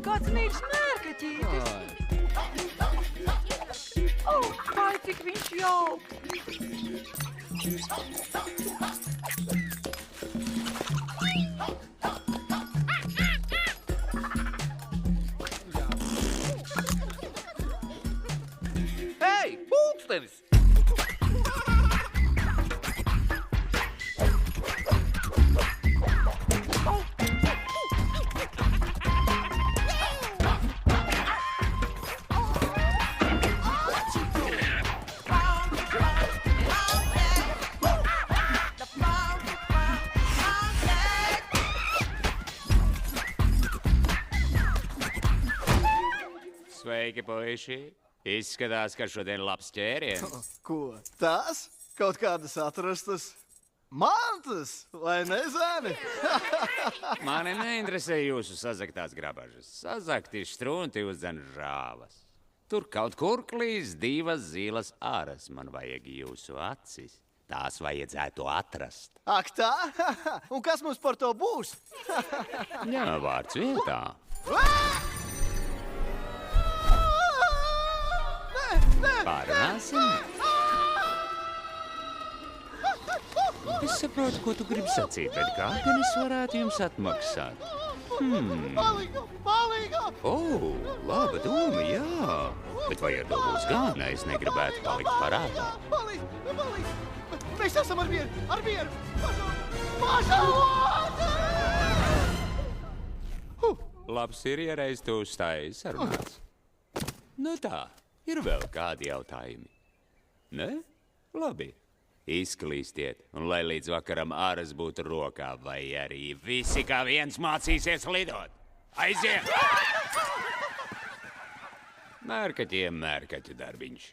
kāds mīļš mērkaķītis. Ai, cik viņš jauks. Hei, pulkstenis! Sveiki, puiši! Izskatās, ka šodien labs ķēriens. Ko? Tas? Kaut kādas atrastas mantas, vai ne, zēni? Mani neinteresē jūsu sazaktās grabažas. Sazakti strunti uzdzen žāvas. Tur kaut kur klīs divas zilas āras. Man vajag jūsu acis. Tās vajadzētu atrast. Ak tā? Un kas mums par to būs? Jā, vārds vietā. Pārunāsim? Es saprotu, ko tu gribi sacīt, bet kā gan es varētu jums atmaksāt? Palīgā! Laba doma, jā. Bet vai ar to būs gan? Es negribētu palikt parādā. Palīg! Mēs esam ar vieru! Pašalot! Labs ir, ja reiz tu uzstājies sarunāts. Nu tā, ir vēl kādi jautājumi? Ne? Labi. Izklīstiet, un lai līdz vakaram āras būtu rokā, vai arī visi kā viens mācīsies lidot. Aiziet! Mērkaķiem mērkaķu darbiņš.